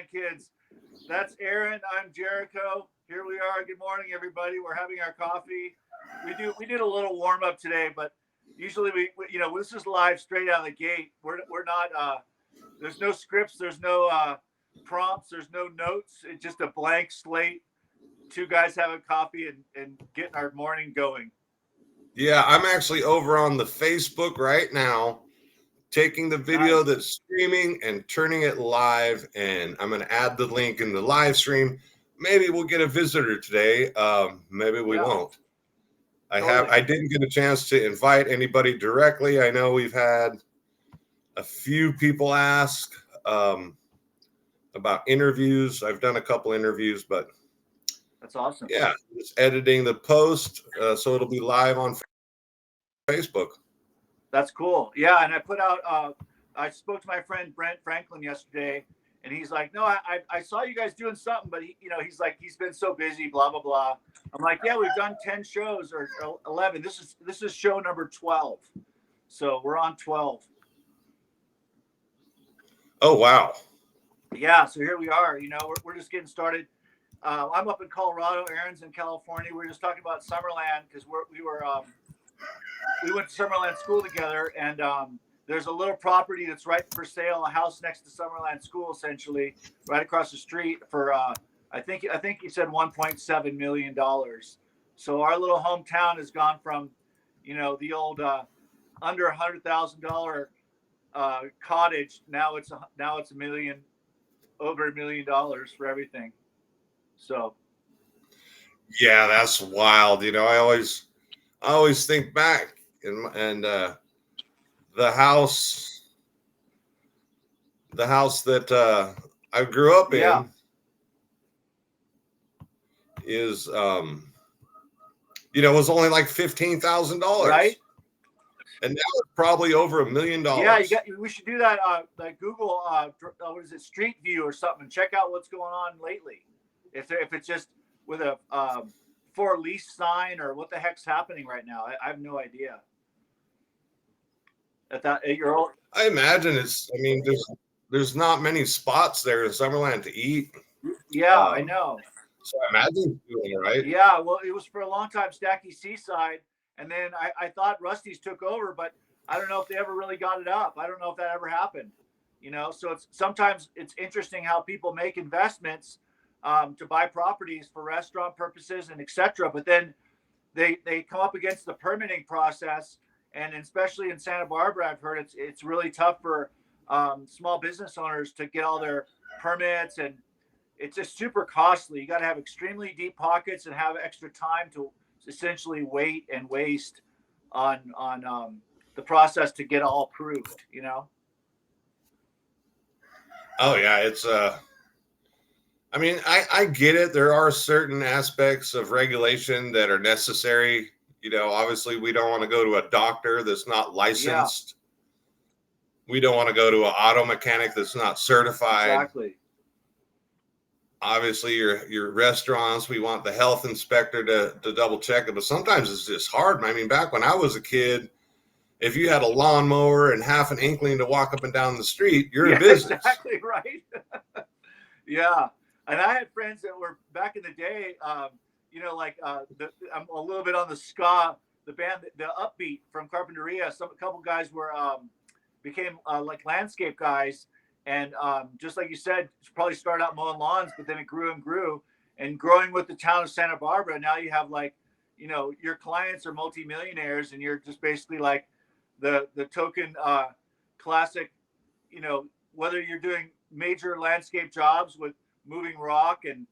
Summerland kids. That's Aaron. I'm Jericho. Here we are. Good morning, everybody. We're having our coffee. We did a little warm up today, but usually this is live straight out of the gate. We're not. There's no scripts. There's no prompts. There's no notes. It's just a blank slate. Two guys having coffee and getting our morning going. Yeah, I'm actually over on the Facebook right now, taking the video that's streaming and turning it live, and I'm going to add the link in the live stream. Maybe we'll get a visitor today. Maybe we won't. I didn't get a chance to invite anybody directly. I know we've had a few people ask about interviews. I've done a couple interviews, but that's awesome. Yeah, just editing the post so it'll be live on Facebook. That's cool. Yeah, and I put out. I spoke to my friend Brent Franklin yesterday, and he's like, "No, I saw you guys doing something, but he's like, he's been so busy, blah blah blah." I'm like, "Yeah, we've done 10 shows or 11. This is show number 12, so we're on 12." Oh wow. Yeah, so here we are. We're just getting started. I'm up in Colorado. Aaron's in California. We were just talking about Summerland because we went to Summerland school together, and there's a little property that's right for sale, a house next to Summerland school, essentially, right across the street for I think he said $1.7 million. So our little hometown has gone from, the old under $100,000 cottage. Now it's a million, over $1 million for everything. So. Yeah, that's wild. I always think back and the house that I grew up in is was only like $15,000, right? And now it's probably over $1 million. Yeah, we should do that. Like Google, what is it, Street View or something? Check out what's going on lately. If it's just with a for lease sign or what the heck's happening right now, I have no idea. At your old, I imagine there's not many spots there in Summerland to eat. Yeah, I know. So I imagine it's doing it right. Yeah, well, it was for a long time Stacky Seaside, and then I thought Rusty's took over, but I don't know if they ever really got it up. I don't know if that ever happened. So sometimes it's interesting how people make investments to buy properties for restaurant purposes and etc. But then they come up against the permitting process, and especially in Santa Barbara, I've heard it's really tough for small business owners to get all their permits, and it's just super costly. You got to have extremely deep pockets and have extra time to essentially wait and waste on the process to get all approved. Oh yeah, it's I get it. There are certain aspects of regulation that are necessary. Obviously we don't want to go to a doctor that's not licensed. Yeah. We don't want to go to an auto mechanic that's not certified. Exactly. Obviously your restaurants, we want the health inspector to double check it, but sometimes it's just hard. Back when I was a kid, if you had a lawnmower and half an inkling to walk up and down the street, you're in business. Exactly right. Yeah. And I had friends that were back in the day, I'm a little bit on the ska, the band, the Upbeat from Carpinteria. A couple guys became like landscape guys. And just like you said, probably started out mowing lawns, but then it grew and grew. And growing with the town of Santa Barbara, now you have your clients are multimillionaires, and you're just basically like the token classic, whether you're doing major landscape jobs with moving rock and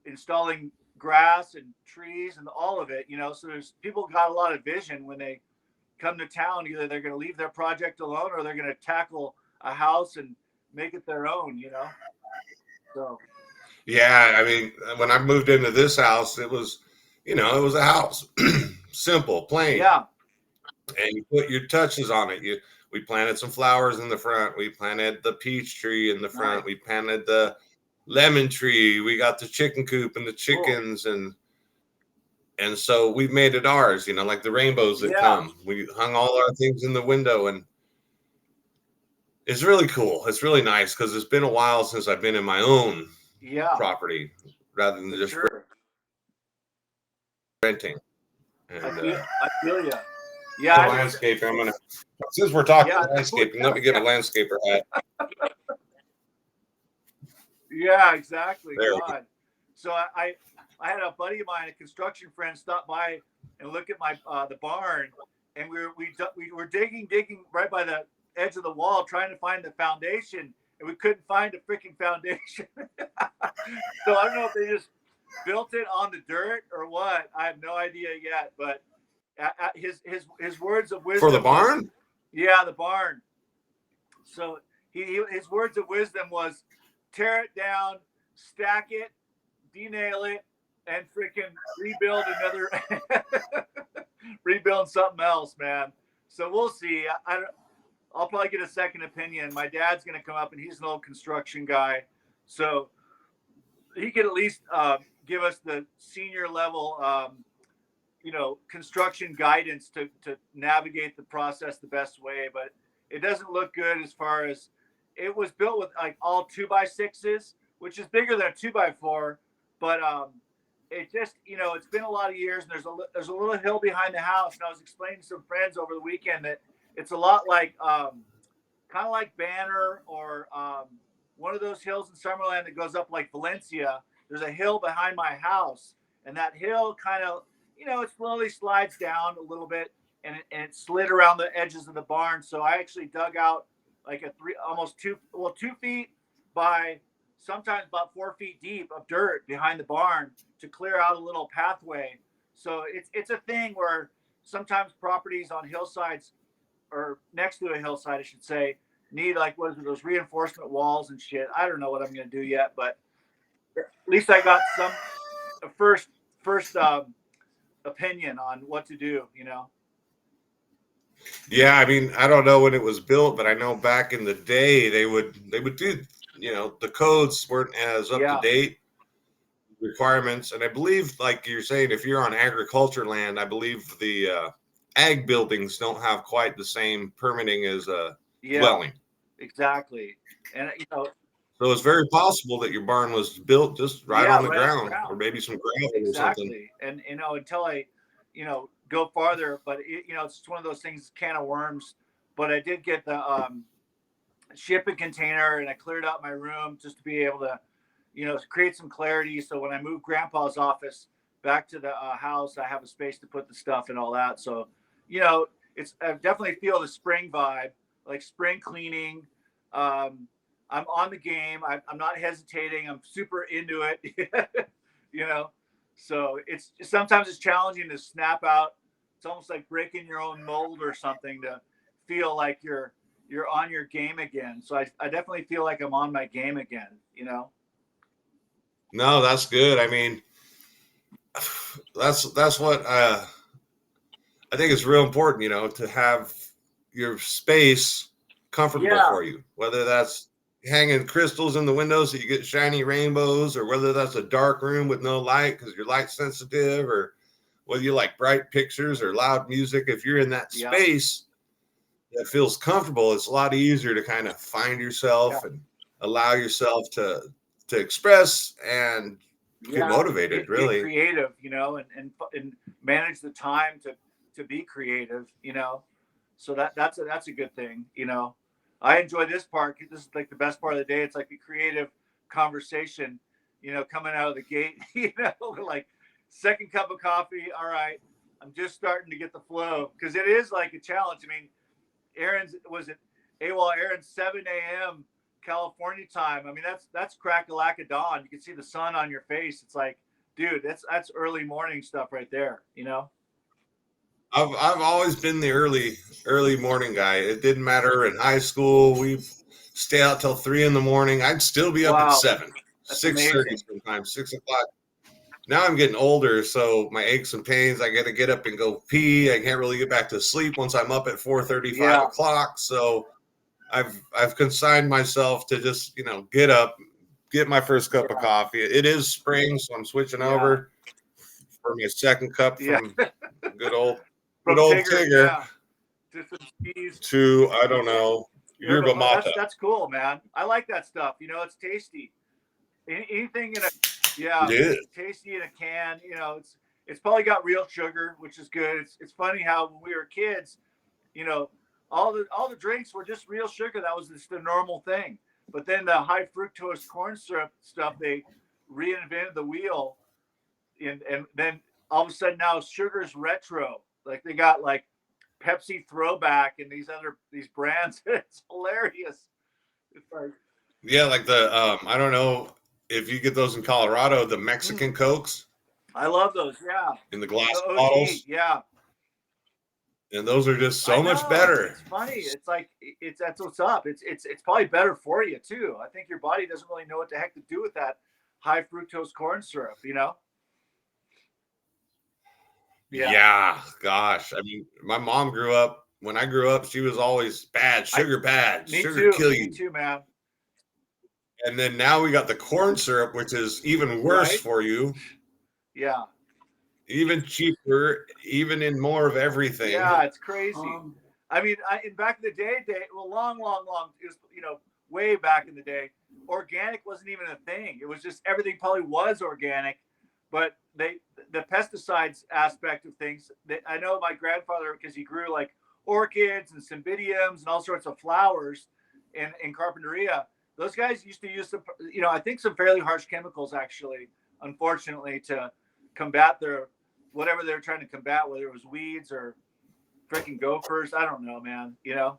installing grass and trees and all of it, so there's people got a lot of vision when they come to town. Either they're going to leave their project alone or they're going to tackle a house and make it their own, So. Yeah. When I moved into this house, it was, it was a house, simple, plain. Yeah. And you put your touches on it. We planted some flowers in the front. We planted the peach tree in the front. Nice. We planted the lemon tree. We got the chicken coop and the chickens. Cool. And so we've made it ours, like the rainbows that come. We hung all our things in the window, and It's really cool. It's really nice because it's been a while since I've been in my own property rather than just renting. And I feel you. Yeah, landscaping. I'm gonna, since we're talking landscaping, let me get a landscaper hat. Yeah, exactly. There. God. So I had a buddy of mine, a construction friend, stop by and look at my the barn, and we were digging right by the edge of the wall, trying to find the foundation, and we couldn't find a freaking foundation. So I don't know if they just built it on the dirt or what. I have no idea yet. But his words of wisdom for the barn. Yeah, the barn. So his words of wisdom was, tear it down, stack it, denail it, and freaking rebuild another, rebuild something else, man. So we'll see. I'll probably get a second opinion. My dad's gonna come up, and he's an old construction guy, so he could at least give us the senior level, construction guidance to navigate the process the best way. But it doesn't look good as far as it was built with like all 2x6s, which is bigger than a 2x4. But it just, it's been a lot of years, and there's a little hill behind the house. And I was explaining to some friends over the weekend that it's a lot like kind of like Banner or one of those hills in Summerland that goes up like Valencia. There's a hill behind my house, and that hill kind of, it slowly slides down a little bit, and it slid around the edges of the barn. So I actually dug out like almost 2 feet by sometimes about 4 feet deep of dirt behind the barn to clear out a little pathway. So it's a thing where sometimes properties on hillsides, or next to a hillside, I should say, need like those reinforcement walls and shit. I don't know what I'm gonna do yet, but at least I got some first opinion on what to do. Yeah, I mean, I don't know when it was built, but I know back in the day they would do, the codes weren't as up to date requirements, and I believe, like you're saying, if you're on agriculture land, I believe the ag buildings don't have quite the same permitting as a dwelling. Exactly, and so it's very possible that your barn was built just right on the ground, or maybe some gravel or something. And until I, go farther, but it's one of those things, can of worms. But I did get the shipping container, and I cleared out my room just to be able to, create some clarity. So when I move Grandpa's office back to the house, I have a space to put the stuff and all that. So, I definitely feel the spring vibe, like spring cleaning. I'm on the game. I'm not hesitating. I'm super into it. So sometimes it's challenging to snap out. It's almost like breaking your own mold or something to feel like you're on your game again. So I definitely feel like I'm on my game again. No, that's good. I mean, that's what I think is real important. To have your space comfortable for you, whether that's hanging crystals in the windows so you get shiny rainbows, or whether that's a dark room with no light because you're light sensitive, or whether you like bright pictures or loud music. If you're in that space that feels comfortable, it's a lot easier to kind of find yourself and allow yourself to express and get motivated, really get creative, and manage the time to be creative, so that's a good thing. I enjoy this part. This is like the best part of the day. It's like a creative conversation, coming out of the gate, like second cup of coffee. All right, I'm just starting to get the flow, because it is like a challenge. I mean, AWOL Aaron's 7 a.m. California time. I mean, that's crack-a-lack of dawn. You can see the sun on your face. It's like, dude, that's early morning stuff right there. I've always been the early morning guy. It didn't matter in high school. We stay out till 3 a.m. I'd still be up at 7, 6:30 sometimes, 6 o'clock. Now I'm getting older, so my aches and pains, I got to get up and go pee. I can't really get back to sleep once I'm up at 4:30, 5 o'clock. So I've consigned myself to just, get up, get my first cup of coffee. It is spring, so I'm switching over for my second cup from good old Tigger to, I don't know, Yerba mate. That's cool, man. I like that stuff. You know, it's tasty. Anything in a It is. tasty in a can. You know, it's probably got real sugar, which is good. It's funny how when we were kids, you know, all the drinks were just real sugar. That was just the normal thing. But then the high fructose corn syrup stuff, they reinvented the wheel, and then all of a sudden now sugar's retro. Like they got like Pepsi Throwback and these brands. It's hilarious. It's like, Yeah, like the I don't know if you get those in Colorado, the Mexican Cokes I love those. Yeah, in the glass the OG. bottles, Yeah, and those are just I so much know. better. It's funny. It's like that's what's up. It's probably better for you too. I think your body doesn't really know what the heck to do with that high fructose corn syrup. You know. Yeah, gosh. I mean, my mom grew up, when I grew up, she was always bad, bad, Me sugar too. kill Me you. too, man. And then now we got the corn syrup, which is even worse Right? for you, Yeah. even cheaper, even in more of everything. Yeah, it's crazy. I mean, in back in the day, well, long, it was, you know, way back in the day, organic wasn't even a thing. It was just everything probably was organic, but the pesticides aspect of things. I know my grandfather, because he grew like orchids and cymbidiums and all sorts of flowers in Carpinteria. Those guys used to use some, you know, I think some fairly harsh chemicals actually, unfortunately, to combat their whatever they're trying to combat, whether it was weeds or freaking gophers. I don't know, man. You know,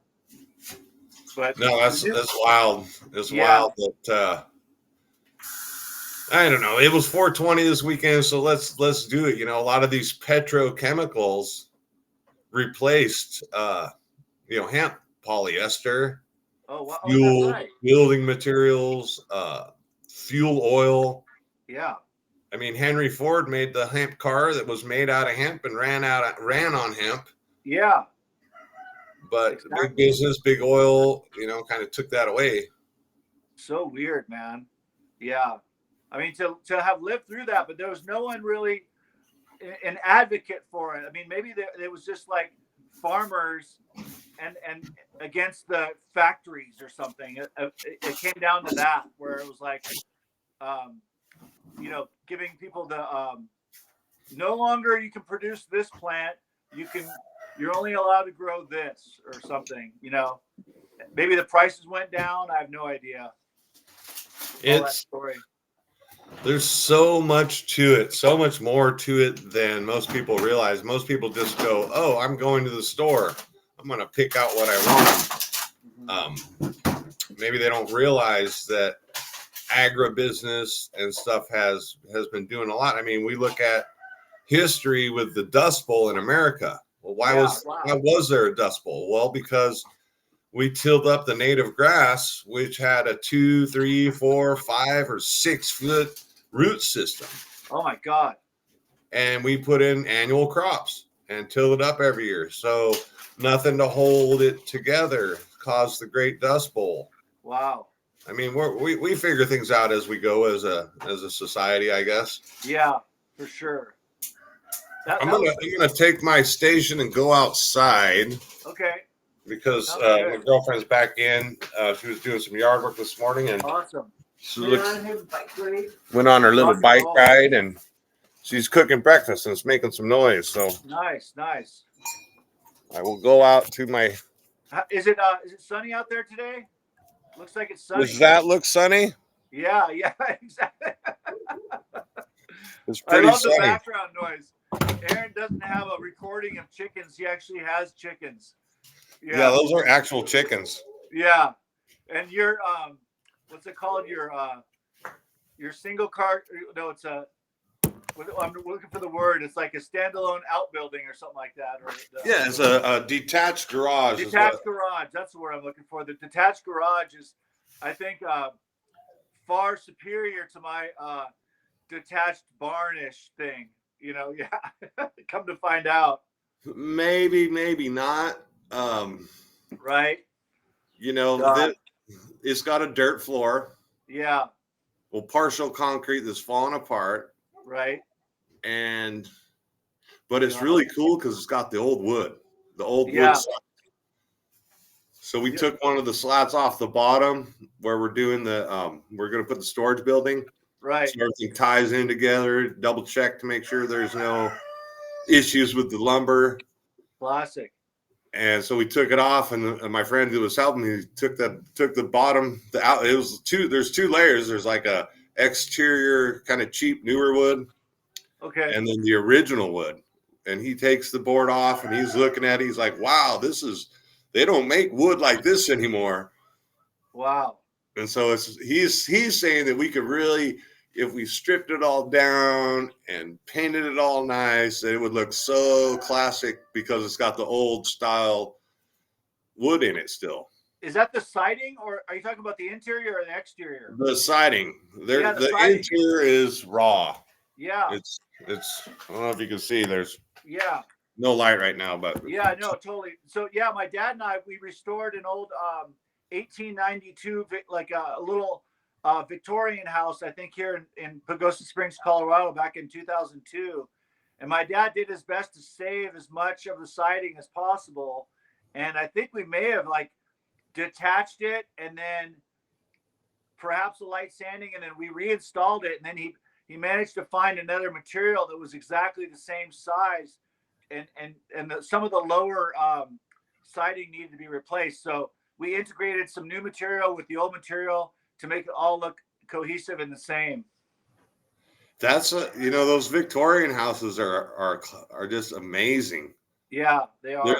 but no, that's wild. It's wild that I don't know. It was 420 this weekend, so let's do it. You know, a lot of these petrochemicals replaced you know, hemp, polyester, Oh, wow. Oh, that's fuel, right. building materials, fuel oil. Yeah. I mean, Henry Ford made the hemp car that was made out of hemp and ran on hemp. Yeah. But Exactly. big business, big oil, you know, kind of took that away. So weird, man. Yeah. I mean, to have lived through that, but there was no one really an advocate for it. I mean, maybe it was just like farmers and against the factories or something. It came down to that, where it was like, you know, giving people the no longer you can produce this plant. You're only allowed to grow this or something. You know, maybe the prices went down. I have no idea. All that story. There's so much to it, so much more to it than most people realize. Most people just go, "Oh, I'm going to the store. I'm going to pick out what I want." Maybe they don't realize that agribusiness and stuff has been doing a lot. I mean, we look at history with the Dust Bowl in America. Well, why was there a Dust Bowl? Well, because we tilled up the native grass, which had a 2, 3, 4, 5, or 6 foot root system. Oh my God. And we put in annual crops and tilled it up every year. So nothing to hold it together caused the Great Dust Bowl. Wow. I mean, we figure things out as we go as a society, I guess. Yeah, for sure. I'm gonna take my station and go outside. Okay. Because my girlfriend's back in. She was doing some yard work this morning, and awesome. She went on her little bike ride, and she's cooking breakfast and it's making some noise. So nice. I will go out to my. Is it sunny out there today? Looks like it's sunny. Does that look sunny? Yeah, exactly. It's pretty sunny. The background noise. Aaron doesn't have a recording of chickens. He actually has chickens. Yeah, those are actual chickens. Yeah, and your what's it called? Your single car? No, it's a. I'm looking for the word. It's like a standalone outbuilding or something like that. Yeah, it's a detached garage. Detached garage. That's the word I'm looking for. The detached garage is, I think, far superior to my detached barnish thing. You know, yeah. Come to find out. Maybe not. Right. You know, it's got a dirt floor. Yeah. Well, partial concrete that's falling apart. Right. But it's really cool because it's got the old wood, side. So we took one of the slats off the bottom where we're doing we're going to put the storage building. Right. So everything ties in together, double check to make sure there's no issues with the lumber. Classic. And so we took it off, and my friend who was helping me took the bottom, it was there's two layers. There's like a exterior kind of cheap newer wood. Okay. And then the original wood. And he takes the board off and he's looking at it. He's like, wow, they don't make wood like this anymore. Wow. And so he's saying that we could really, if we stripped it all down and painted it all nice, that it would look so classic because it's got the old style wood in it still. Is that the siding, or are you talking about the interior or the exterior? The siding. The siding. interior is raw. Yeah. It's I don't know if you can see, there's no light right now, but yeah, no, totally. So yeah, my dad and I, we restored an old 1892 like a little Victorian house, I think here in Pagosa Springs, Colorado, back in 2002. And my dad did his best to save as much of the siding as possible. And I think we may have like detached it and then perhaps a light sanding, and then we reinstalled it. And then he managed to find another material that was exactly the same size, and some of the lower siding needed to be replaced. So we integrated some new material with the old material to make it all look cohesive and the same. That's those Victorian houses are just amazing. Yeah, they are.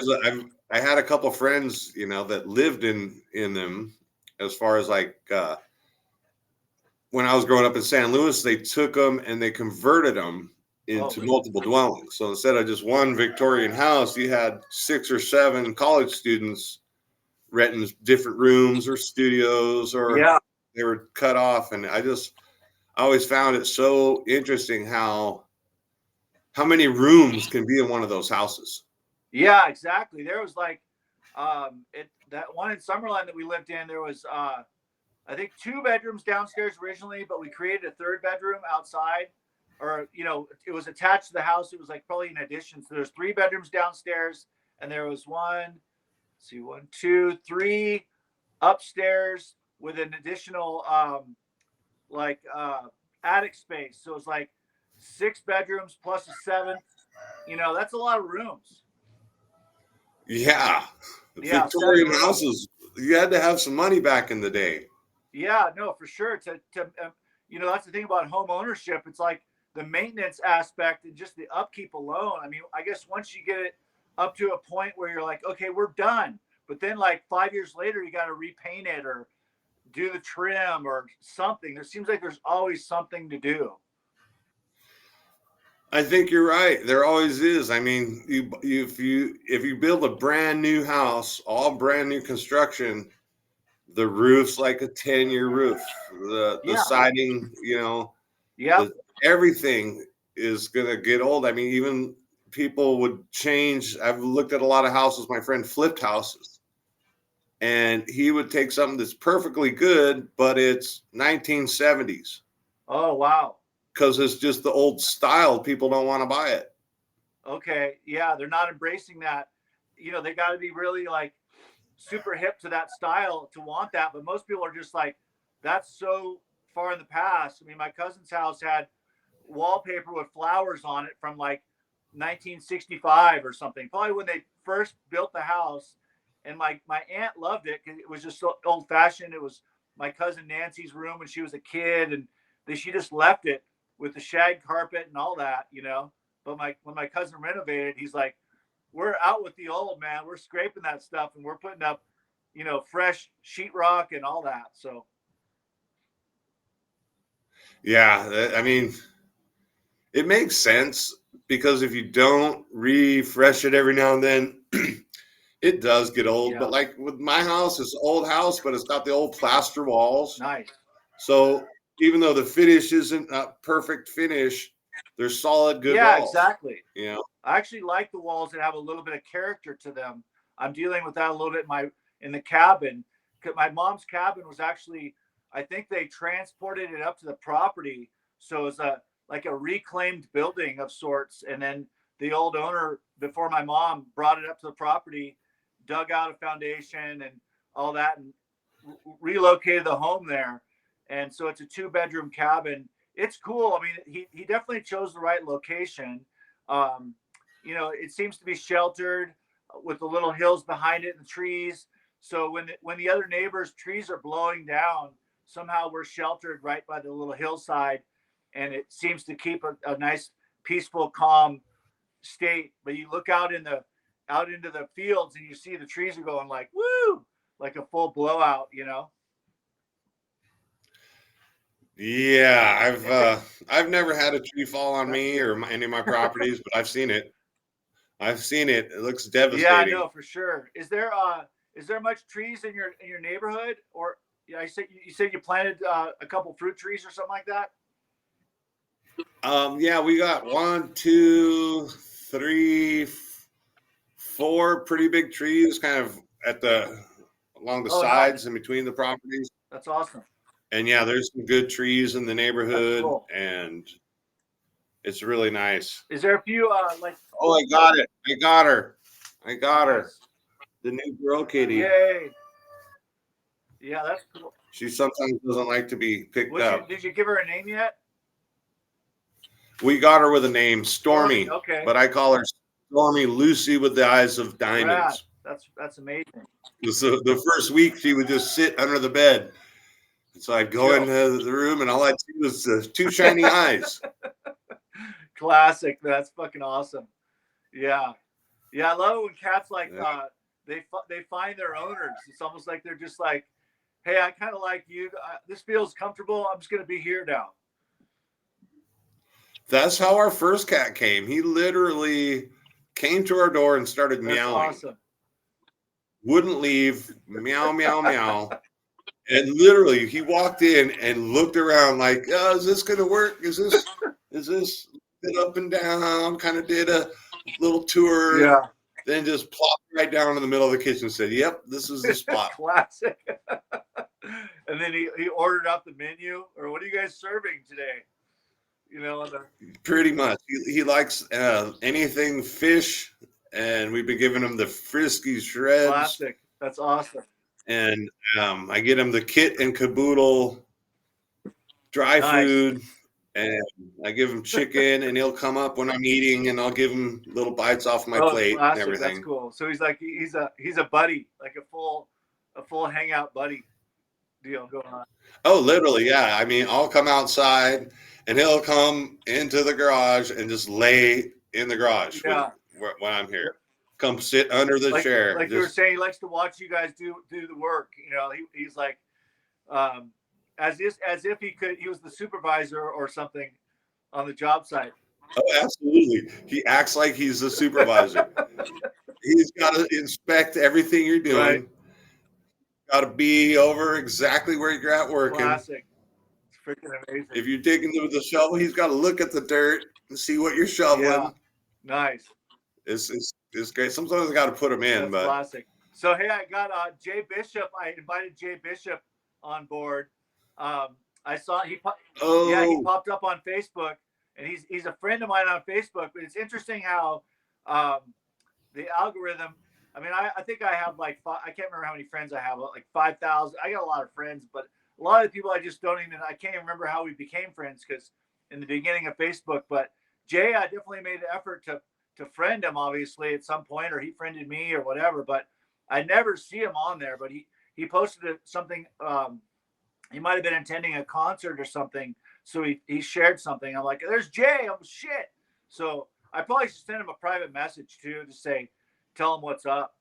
I had a couple friends, that lived in them. As far as like when I was growing up in San Luis, they took them and they converted them into multiple dwellings. So instead of just one Victorian house, you had 6 or 7 college students renting different rooms or studios, or they were cut off. And I always found it so interesting how many rooms can be in one of those houses. Yeah, exactly. There was like that one in Summerland that we lived in, there was I think 2 bedrooms downstairs originally, but we created a 3rd bedroom outside, or it was attached to the house. It was like probably an addition. So there's 3 bedrooms downstairs, and there was 1, 2, 3 upstairs with an additional attic space. So it's like 6 bedrooms plus a 7th. That's a lot of rooms. Yeah. Victorian houses, you had to have some money back in the day. Yeah, no, for sure. That's the thing about home ownership. It's like the maintenance aspect and just the upkeep alone. I mean, I guess once you get it up to a point where you're like, okay, we're done. But then like 5 years later, you got to repaint it or do the trim or something. There seems like there's always something to do. I think you're right. There always is. I mean, if you build a brand new house, all brand new construction, the roof's like a 10-year roof. The siding, everything is gonna get old. I mean, even people would change. I've looked at a lot of houses. My friend flipped houses, and he would take something that's perfectly good, but it's 1970s. Oh, wow. Because it's just the old style. People don't want to buy it. Okay. Yeah. They're not embracing that. They got to be really like super hip to that style to want that. But most people are just like, that's so far in the past. I mean, my cousin's house had wallpaper with flowers on it from like 1965 or something, probably when they first built the house. And my aunt loved it because it was just so old fashioned. It was my cousin Nancy's room when she was a kid, and she just left it with the shag carpet and all that, But when my cousin renovated, he's like, we're out with the old, man. We're scraping that stuff and we're putting up, fresh sheetrock and all that. So. Yeah. I mean, it makes sense because if you don't refresh it every now and then, it does get old. Yeah. But like with my house, it's an old house, but it's got the old plaster walls. Nice. So even though the finish isn't a perfect finish, they're solid, good walls. Yeah, exactly. I actually like the walls that have a little bit of character to them. I'm dealing with that a little bit in the cabin. My mom's cabin was actually, I think they transported it up to the property. So it's like a reclaimed building of sorts. And then the old owner, before my mom brought it up to the property, dug out a foundation and all that, and relocated the home there. And so it's a 2-bedroom cabin. It's cool. I mean, he definitely chose the right location. Um, it seems to be sheltered with the little hills behind it and trees. So when the other neighbors' trees are blowing down, somehow we're sheltered right by the little hillside, and it seems to keep a nice, peaceful, calm state. But you look out into the fields and you see the trees are going like woo, like a full blowout. Yeah, I've never had a tree fall on That's me good. or any of my properties, but I've seen it. I've seen it. It looks Yeah, I devastating. know for sure. Is there much trees in your neighborhood? Or yeah, you said you planted a couple fruit trees or something like that. Yeah, we got 1, 2, 3, 4 pretty big trees, kind of at the along the Oh, nice. sides in between the properties. That's awesome. And yeah, there's some good trees in the That's neighborhood, cool. and it's really nice. Is there a few like Oh, I got it. I got her. I got her. nice? The new girl kitty. Yay! Yeah, that's cool. She sometimes doesn't like to be picked Would you up. did you give her a name yet? We got her with a name, Stormy. Stormy, Okay. but I call her Stormy Lucy with the eyes of Rad. diamonds. That's amazing. So the first week she would just sit under the bed. So I'd go Chill. into the room and all I'd see was 2 shiny eyes. Classic. That's fucking awesome. Yeah. Yeah, I love it when cats like they find their owners. It's almost like they're just like, hey, I kind of like you. This feels comfortable. I'm just gonna be here now. That's how our first cat came. He literally came to our door and started That's meowing. awesome. Wouldn't leave. Meow, meow, meow. And literally, he walked in and looked around like, oh, is this going to work? Is this up and down? Kind of did a little tour. Yeah. Then just plopped right down in the middle of the kitchen and said, yep, this is the spot. Classic. And then he ordered out the menu, or what are you guys serving today? Pretty much. He likes anything fish, and we've been giving him the frisky shreds. Classic. That's awesome. And I get him the kit and caboodle dry food, and I give him chicken, and he'll come up when I'm eating, and I'll give him little bites off my plate classic. and everything. That's cool. So he's a buddy, like a full hangout buddy deal going on. Oh, literally, yeah. I mean, I'll come outside, and he'll come into the garage and just lay in the garage when I'm here. Come sit under the chair. Like you were saying, he likes to watch you guys do the work. He's like, as if he was the supervisor or something on the job site. Oh, absolutely. He acts like he's the supervisor. He's got to inspect everything you're doing. Right. Got to be over exactly where you're at working. Classic. It's freaking amazing. If you're digging with the shovel, he's got to look at the dirt and see what you're shoveling. Yeah. Nice. It's great. Sometimes I got to put him in, but classic. So hey, I got Jay Bishop. I invited Jay Bishop on board. I saw he popped up on Facebook, and he's a friend of mine on Facebook. But it's interesting how the algorithm. I mean, I think I have I can't remember how many friends I have, like 5,000. I got a lot of friends, but a lot of the people I just don't even. I can't even remember how we became friends because in the beginning of Facebook. But Jay, I definitely made an effort to friend him, obviously, at some point, or he friended me or whatever, but I never see him on there. But he posted something. He might have been attending a concert or something, so he shared something. I'm like, there's Jay. I'm shit. So I probably should send him a private message too to say, tell him what's up.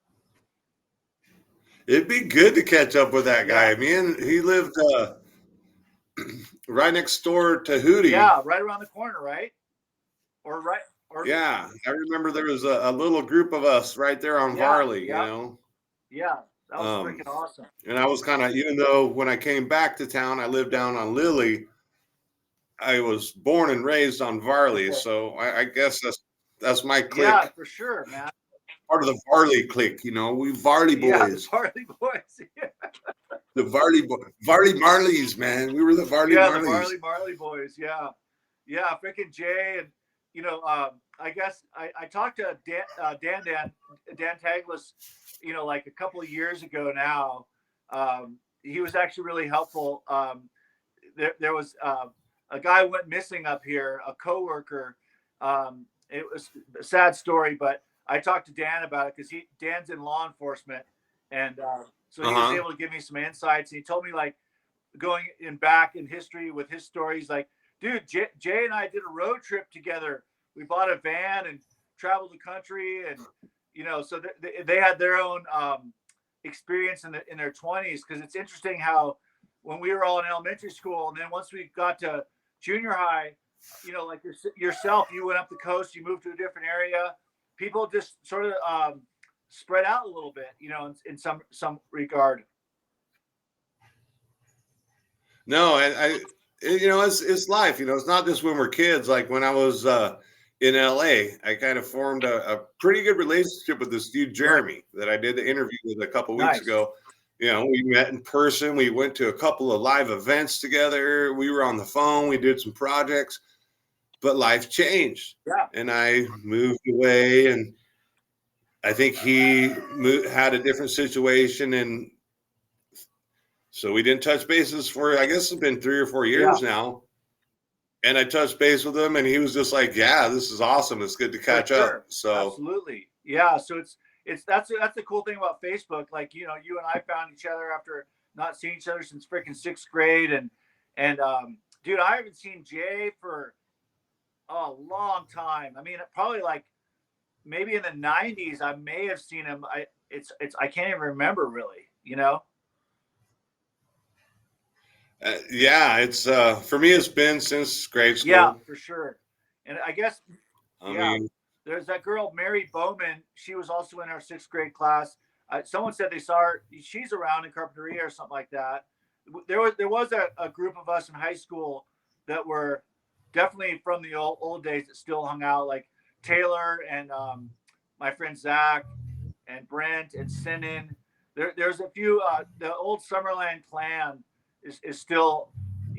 It'd be good to catch up with that guy. He lived right next door to Hootie. Yeah, right around the corner, right? Yeah, I remember there was a little group of us right there on Varley, Yeah, that was freaking awesome. And I was kind of, even though when I came back to town, I lived down on Lily. I was born and raised on Varley, so I guess that's my clique. Yeah, for sure, man. Part of the Varley clique, we Varley boys. Yeah, the Varley boys. The Varley Marleys, man. We were the Varley Marleys. Yeah, the Marley boys. Yeah, freaking Jay. And I guess I talked to Dan Taglis, like a couple of years ago now, He was actually really helpful. There was a guy went missing up here, a coworker. It was a sad story, but I talked to Dan about it because Dan's in law enforcement, and so he was Uh-huh. able to give me some insights. And he told me like going in back in history with his stories, like, dude, Jay and I did a road trip together. We bought a van and traveled the country, and so they had their own experience in their 20s. Because it's interesting how when we were all in elementary school, and then once we got to junior high, like yourself, you went up the coast, you moved to a different area. People just sort of spread out a little bit, in some regard. No, it's life. It's not just when we're kids. Like when I was in LA, I kind of formed a pretty good relationship with this dude Right. Jeremy that I did the interview with a couple weeks Nice. ago. We met in person. We went to a couple of live events together. We were on the phone. We did some projects, but life changed. Yeah. And I moved away, and I think he had a different situation, and so we didn't touch bases for, I guess it's been 3 or 4 years now. And I touched base with him, and he was just like, "Yeah, this is awesome. It's good to catch up." So Absolutely. Yeah. So that's the cool thing about Facebook. Like, you and I found each other after not seeing each other since freaking sixth grade. And dude, I haven't seen Jay for a long time. I mean, probably like maybe in the 90s, I may have seen him. I can't even remember really. yeah, it's for me, it's been since grade Yeah, school. for sure. And I guess, I yeah, mean, there's that girl, Mary Bowman. She was also in our sixth grade class. Someone said they saw her. She's around in Carpinteria or something like that. There was a group of us in high school that were definitely from the old days that still hung out, like Taylor and my friend Zach and Brent and Sinan. There's a few. The old Summerland clan is still,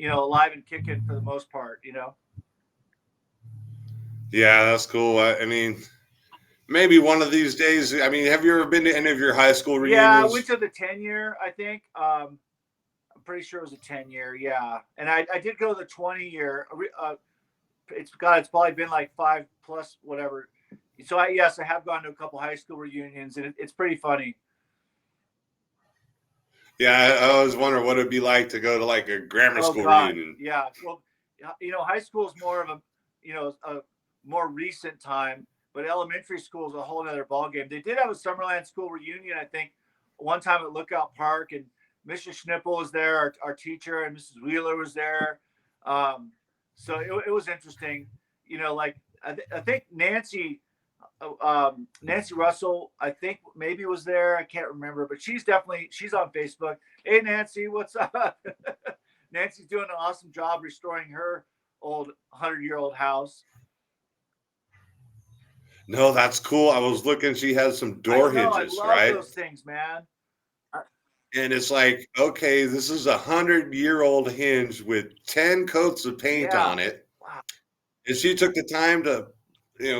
alive and kicking for the most part. yeah, that's cool. I mean, maybe one of these days. I mean, have you ever been to any of your high school Yeah, I went reunions? to the 10 year, I think. I'm pretty sure it was a 10 year. Yeah, and I did go to the 20 year. It's probably been like 5 plus whatever. So yes, I have gone to a couple high school reunions, and it's pretty funny. Yeah, I always wonder what it'd be like to go to like a grammar Oh school God, reunion. yeah. Well, high school is more of a more recent time, but elementary school is a whole other ballgame. They did have a Summerland school reunion, I think, one time at Lookout Park, and Mrs. Schnipple was there, our teacher, and Mrs. Wheeler was there. So it was interesting. Like I think Nancy Russell, I think maybe was there. I can't remember, but she's on Facebook. Hey Nancy, what's up? Nancy's doing an awesome job restoring her old 100-year-old house. No, that's cool. I was looking. She has some I door know. I hinges, love right? those things, man. And it's like, okay, this is 100-year-old hinge with 10 coats of paint Yeah. on it. Wow. And she took the time to,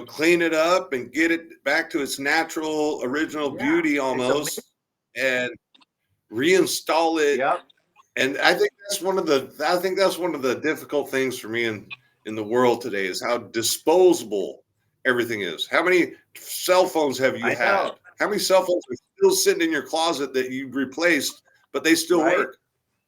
clean it up and get it back to its natural, original Yeah. beauty It's amazing. almost, and reinstall it. Yep. And I think that's one of the difficult things for me in the world today is how disposable everything is. How many cell phones have you I had? know. How many cell phones are still sitting in your closet that you replaced, but they still Right. work?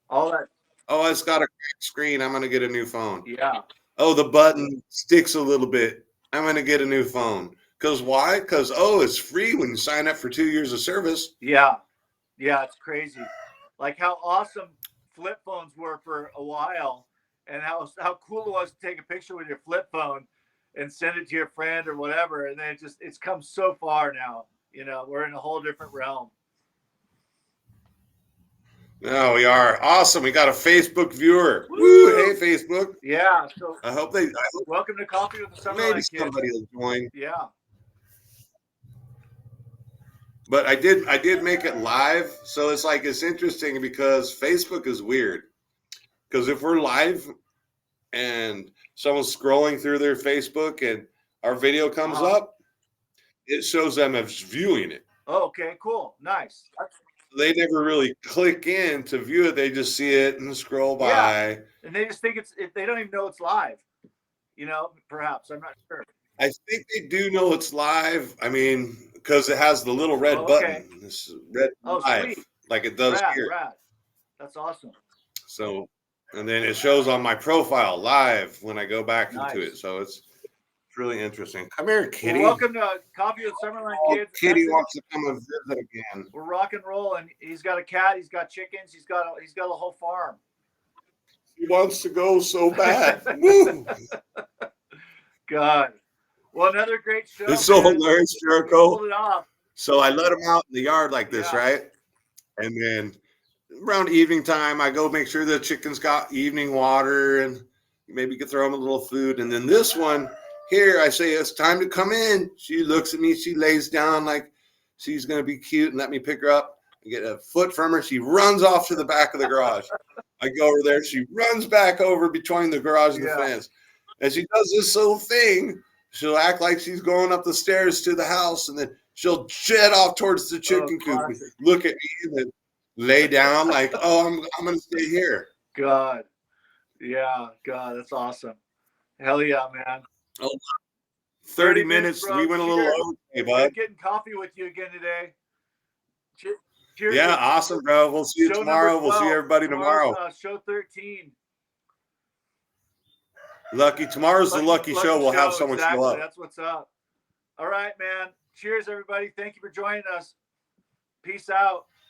All that. Oh, it's got a cracked screen. I'm going to get a new phone. Yeah. Oh, the button sticks a little bit. I'm going to get a new phone. Because why? Because, it's free when you sign up for 2 years of service. Yeah. Yeah. It's crazy. Like how awesome flip phones were for a while, and how cool it was to take a picture with your flip phone and send it to your friend or whatever. And then it's come so far now. We're in a whole different realm. No, we are. Awesome. We got a Facebook viewer. Woo! Woo! Hey, Facebook. Yeah. So I hope welcome to Coffee with the maybe Summerland kids. somebody will join. Yeah. But I did make it live. So it's interesting because Facebook is weird. Because if we're live and someone's scrolling through their Facebook and our video comes up, it shows them as viewing it. Oh, okay. Cool. Nice. They never really click in to view it. They just see it and scroll Yeah, by. and they just think they don't even know it's live. Perhaps I'm not sure. I think they do know it's live. I mean, because it has the little red Oh, okay. button, this red Oh, live, sweet. like it does Rad, here. rad. That's awesome. So, and then it shows on my profile live when I go back into it. Nice. So it's really interesting. Come here, Well, kitty. welcome to Coffee with Summerland, Oh, kids. kitty wants to come and visit again. We're rock and roll, and he's got a cat. He's got chickens. He's got a whole farm. He wants to go so bad. Woo! God. Well, another great show. It's so man. hilarious, You Jericho. pulled it off. So I let him out in the yard like this, Yeah. right? And then around evening time, I go make sure the chickens got evening water and maybe you could throw them a little food. And then this one here, I say, it's time to come in. She looks at me. She lays down like she's going to be cute and let me pick her up. I get a foot from her. She runs off to the back of the garage. I go over there. She runs back over between the garage and the fence. And she does this little thing. She'll act like she's going up the stairs to the house, and then she'll jet off towards the chicken coop and look at me and then lay down like, oh, I'm going to stay here. God. Yeah. God, that's awesome. Hell yeah, man. Oh, 30 minutes. Bro. We went a little over today, bud. Getting coffee with you again today. Cheers. Yeah, awesome, bro. We'll see you tomorrow. We'll see everybody tomorrow. Show 13. Tomorrow's the lucky show. We'll have someone show up. That's what's up. All right, man. Cheers, everybody. Thank you for joining us. Peace out.